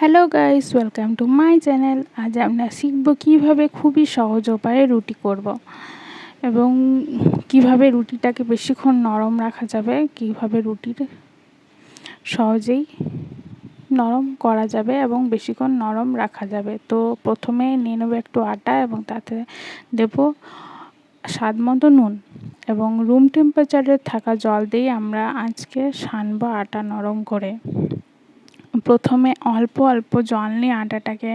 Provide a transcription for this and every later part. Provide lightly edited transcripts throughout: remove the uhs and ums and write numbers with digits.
Hello guys, welcome to my channel. আজ আমরা শিখব কীভাবে খুবই সহজ উপায়ে রুটি করব এবং কিভাবে রুটিটাকে বেশিক্ষণ নরম রাখা যাবে, কিভাবে রুটির সহজেই নরম করা যাবে এবং বেশিক্ষণ নরম রাখা যাবে। তো প্রথমে নিয়ে নেব একটু আটা এবং তাতে দেব স্বাদ মতো নুন এবং রুম টেম্পারেচারে থাকা জল দিয়ে আমরা আজকে সানবো আটা নরম করে। প্রথমে অল্প অল্প জল নিয়ে আটাটাকে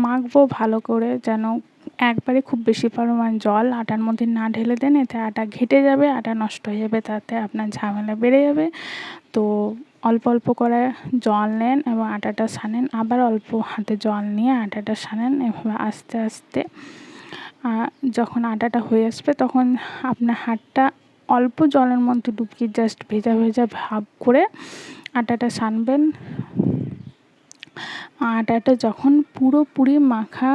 মাখবো ভালো করে, যেন একবারে খুব বেশি পরিমাণ জল আটার মধ্যে না ঢেলে দেন, এতে আটা ঘেটে যাবে, আটা নষ্ট হয়ে যাবে, তাতে আপনার ঝামেলা বেড়ে যাবে। তো অল্প অল্প করে জল নেন এবং আটাটা সানেন, আবার অল্প হাতে জল নিয়ে আটাটা সানেন। এভাবে আস্তে আস্তে যখন আটাটা হয়ে আসবে তখন আপনার হাতটা অল্প জলের মধ্যে ডুবিয়ে জাস্ট ভেজা ভেজা ভাব করে আটাটা সানবেন। আটাটা যখন পুরোপুরি মাখা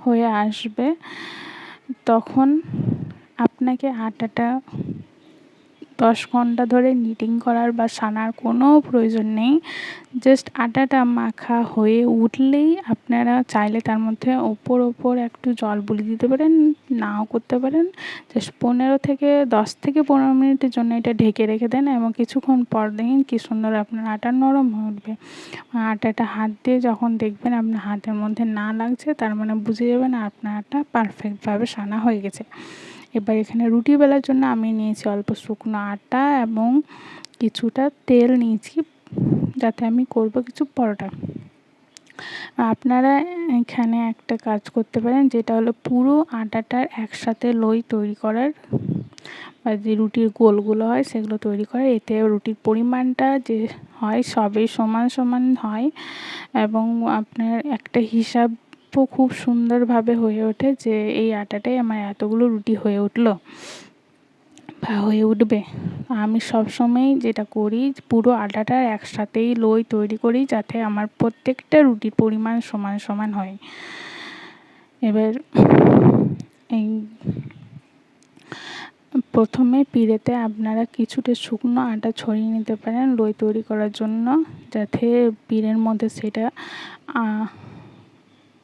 হয়ে আসবে তখন আপনাকে আটাটা 10 ঘন্টা ধরে নিটিং করার বা সানার কোনো প্রয়োজন নেই। জাস্ট আটাটা মাখা হয়ে উঠলেই আপনারা চাইলে তার মধ্যে ওপর একটু জল বুলিয়ে দিতে পারেন, নাও করতে পারেন। জাস্ট 10 থেকে 15 মিনিটের জন্য এটা ঢেকে রেখে দেন এবং কিছুক্ষণ পর দেখেন কী সুন্দর আপনার আটা নরম হয়ে উঠবে। আটাটা হাত দিয়ে যখন দেখবেন আপনার হাতের মধ্যে না লাগছে, তার মানে বুঝে যাবেন আপনার আটা পারফেক্টভাবে সানা হয়ে গেছে। এবার এখানে রুটি বেলার জন্য আমি নিয়েছি অল্প শুকনো আটা এবং কিছুটা তেল নিয়েছি, যাতে আমি করব কিছু পরোটা। আপনারা এখানে একটা কাজ করতে পারেন, যেটা হলো পুরো আটাটার একসাথে লোই তৈরি করার বা যে রুটির গোলগুলো হয় সেগুলো তৈরি করে। এতে রুটির পরিমাণটা যে হয় সবই সমান সমান হয় এবং আপনার একটা হিসাব খুব সুন্দরভাবে হয়ে ওঠে যে এই আটাটাই আমার এতগুলো রুটি হয়ে উঠলো বা হয়ে উঠবে। আমি সবসময় যেটা করি, পুরো আটাটার একসাথেই লোই তৈরি করি, যাতে আমার প্রত্যেকটা রুটির পরিমাণ সমান সমান হয়। এবার এই প্রথমে পিঁড়েতে আপনারা কিছুটা শুকনো আটা ছড়িয়ে নিতে পারেন লোই তৈরি করার জন্য, যাতে পিঁড়ের মধ্যে সেটা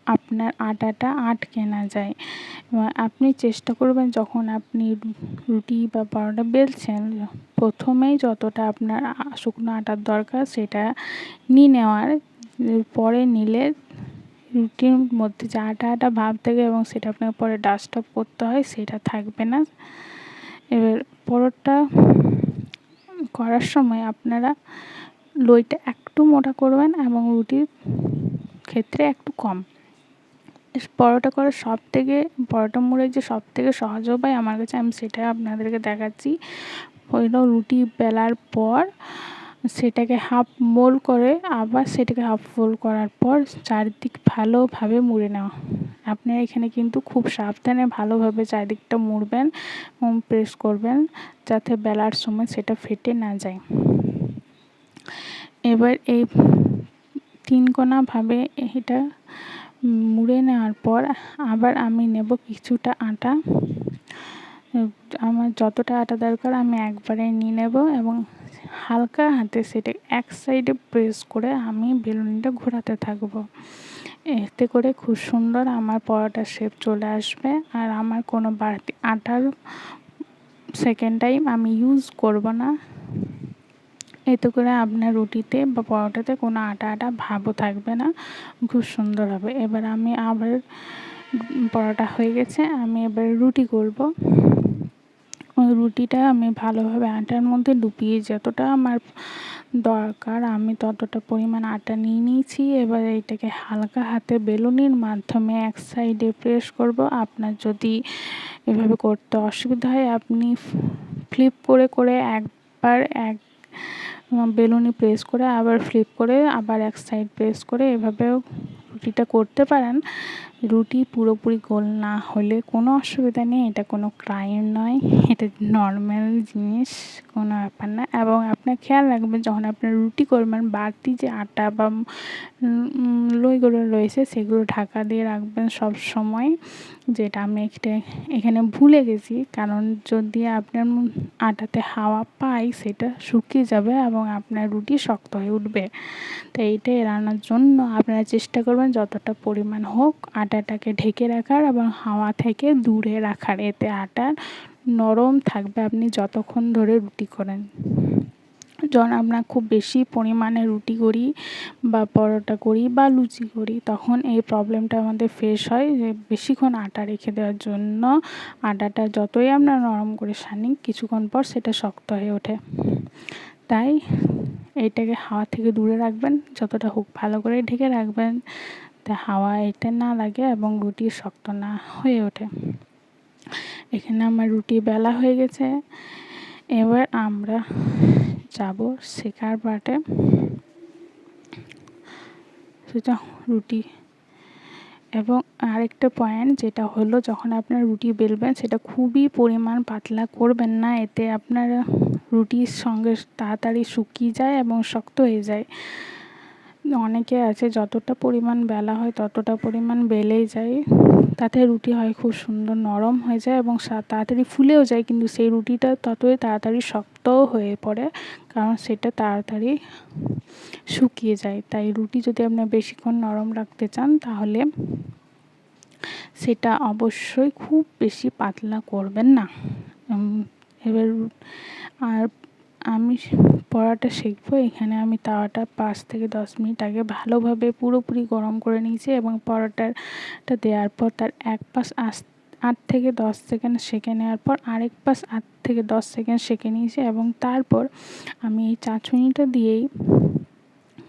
আপনার আটাটা আটকে না যায়। আপনি চেষ্টা করবেন যখন আপনি রুটি বা পরোটা বেলছেন, প্রথমেই যতটা আপনার শুকনো আটার দরকার সেটা নিয়ে নেওয়ার। পরে নিলে রুটির মধ্যে যে আটা ভাব থাকে এবং সেটা আপনাকে পরে ডাস্ট অফ করতে হয়, সেটা থাকবে না। এবার পরোটা করার সময় আপনারা লোইটা একটু মোটা করবেন এবং রুটির ক্ষেত্রে একটু কম। পরোটা করার পরোটা মুড়ের যে সবথেকে সহজ উপায় আমার কাছে, আমি সেটা আপনাদেরকে দেখাচ্ছি। হলো রুটি বেলার পর সেটাকে হাফ মোল করে আবার সেটাকে হাফ ফোল্ড করার পর চারিদিক ভালোভাবে মুড়ে নেওয়া। আপনারা এখানে কিন্তু খুব সাবধানে ভালোভাবে চারিদিকটা মুড়বেন এবং প্রেস করবেন, যাতে বেলার সময় সেটা ফেটে না যায়। এবার এই 3 কোণাভাবে এটা মুড়ে নেওয়ার পর আবার আমি নেব কিছুটা আটা। আমার যতটা আটা দরকার আমি একবারে নিয়ে নেব এবং হালকা হাতে সেটা এক সাইডে প্রেস করে আমি বেলুনিটা ঘোরাতে থাকব। এতে করে খুব সুন্দর আমার পরোটার শেপ চলে আসবে আর আমার কোনো বাড়তি আটার সেকেন্ড টাইম আমি ইউজ করব না। এতে করে আপনার রুটিতে বা পরোটাতে কোনো আটা ভাবও থাকবে না, খুব সুন্দর হবে। এবার আমি আবার পরোটা হয়ে গেছে, আমি এবার রুটি করব। ওই রুটিটা আমি ভালোভাবে আটার মধ্যে ডুবিয়ে যতটা আমার দরকার আমি ততটা পরিমাণ আটা নিয়ে নিয়েছি। এবার এটাকে হালকা হাতে বেলুনির মাধ্যমে এক সাইডে প্রেস করব। আপনার যদি এভাবে করতে অসুবিধা হয়, আপনি ফ্লিপ করে একবার এক বেলুনি প্রেস করে আবার ফ্লিপ করে আবার এক সাইড প্রেস করে এভাবেও রুটিটা করতে পারেন। রুটি পুরোপুরি গোল না হলে কোনো অসুবিধা নেই, এটা কোনো ক্রাইম নয়, এটা নর্মাল জিনিস, কোনো ব্যাপার না। এবং আপনার খেয়াল রাখবেন যখন আপনার রুটি করবেন বাড়তি যে আটা বা লইগুলো রয়েছে সেগুলো ঢাকা দিয়ে রাখবেন সব সময়, যেটা আমি এখানে ভুলে গেছি। কারণ যদি আপনার আটাতে হাওয়া পায় সেটা শুকিয়ে যাবে এবং আপনার রুটি শক্ত হয়ে উঠবে। তো এইটা এড়ানোর জন্য আপনারা চেষ্টা করবেন যতটা পরিমাণ হোক আটাটাকে ঢেকে রাখার এবং হাওয়া থেকে দূরে রাখার, এতে আটা নরম থাকবে আপনি যতক্ষণ ধরে রুটি করেন। যখন আমরা খুব বেশি পরিমাণে রুটি করি বা পরোটা করি বা লুচি করি তখন এই প্রবলেমটা আমাদের ফেস হয়, যে বেশিক্ষণ আটা রেখে দেওয়ার জন্য আটাটা যতই আমরা নরম করে সানি কিছুক্ষণ পর সেটা শক্ত হয়ে ওঠে। তাই এইটাকে হাওয়া থেকে দূরে রাখবেন, যতটা হোক ভালো করে ঢেকে রাখবেন, তা হাওয়া এটা না লাগে এবং রুটি শক্ত না হয়ে ওঠে। এখানে আমার রুটি বেলা হয়ে গেছে, এবার আমরা যাব শেখার পার্টে। সেটা রুটি এবং আরেকটা পয়েন্ট যেটা হলো যখন আপনার রুটি বেলবেন সেটা খুবই পরিমাণ পাতলা করবেন না, এতে আপনার রুটির সঙ্গে তাড়াতাড়ি শুকিয়ে যায় এবং শক্ত হয়ে যায়। অনেকে আছে যতটা পরিমাণ বেলা হয় ততটা পরিমাণ বেলেই যায়, তাতে রুটি হয় খুব সুন্দর নরম হয়ে যায় এবং তাড়াতাড়ি ফুলেও যায়, কিন্তু সেই রুটিটা ততই তাড়াতাড়ি শক্তও হয়ে পড়ে কারণ সেটা তাড়াতাড়ি শুকিয়ে যায়। তাই রুটি যদি আপনার বেশিক্ষণ নরম রাখতে চান তাহলে সেটা অবশ্যই খুব বেশি পাতলা করবেন না। এবার আর আমি পরোটা শিখবো, এখানে আমি তাওয়াটা 5 থেকে 10 মিনিট আগে ভালোভাবে পুরোপুরি গরম করে নিয়েছি এবং পরোটাটা দেওয়ার পর তার এক পাশ 8 থেকে 10 সেকেন্ড সেঁকে নেওয়ার পর আরেক পাশ 8 থেকে 10 সেকেন্ড সেঁকে নিয়েছি এবং তারপর আমি এই চাঁচুনিটা দিয়েই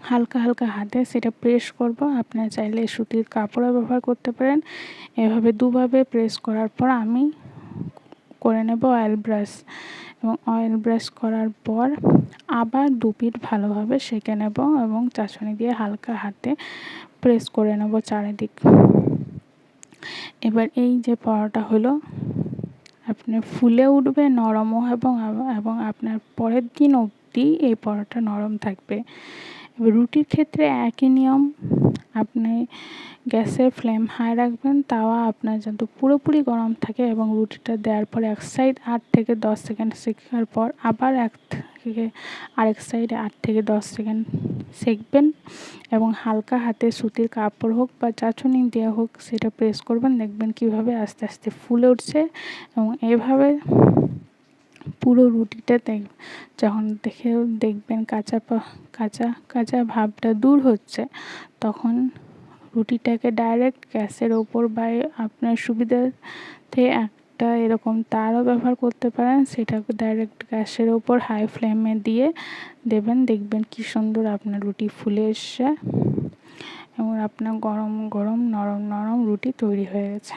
হালকা হালকা হাতে সেটা প্রেস করব। আপনারা চাইলে সুতির কাপড়ও ব্যবহার করতে পারেন। এভাবে দুভাবে প্রেস করার পর আমি করে নেব অয়েল ব্রাশ, এবং অয়েল ব্রাশ করার পর আবার 2 পিঠ ভালোভাবে সেঁকে নেব এবং চাঁচুনি দিয়ে হালকা হাতে প্রেস করে নেব চারিদিক। এবার এই যে পরোটা হলো আপনার ফুলে উঠবে, নরমও এবং আপনার পরের দিন অবধি এই পরোটা নরম থাকবে। এবার রুটির ক্ষেত্রে একই নিয়ম, আপনি গ্যাসের ফ্লেম হাই রাখবেন, তাওয়া আপনার যাতে পুরোপুরি গরম থাকে এবং রুটিটা দেওয়ার পর এক সাইড 8 থেকে 10 সেকেন্ড শেখার পর আবার আরেক সাইডে 8 থেকে 10 সেকেন্ড সেঁকবেন এবং হালকা হাতে সুতির কাপড় হোক বা চাঁচুনি দেওয়া হোক সেটা প্রেস করবেন, দেখবেন কীভাবে আস্তে আস্তে ফুলে উঠছে। এবং এভাবে পুরো রুটিটা যখন দেখবেন কাঁচা ভাবটা দূর হচ্ছে তখন রুটিটাকে ডাইরেক্ট গ্যাসের ওপর বা আপনার সুবিধাতে একটা এরকম তারও ব্যবহার করতে পারেন, সেটাকে ডাইরেক্ট গ্যাসের ওপর হাই ফ্লেমে দিয়ে দেবেন, দেখবেন কি সুন্দর আপনার রুটি ফুলে এসছে এবং আপনার গরম গরম নরম নরম রুটি তৈরি হয়ে গেছে।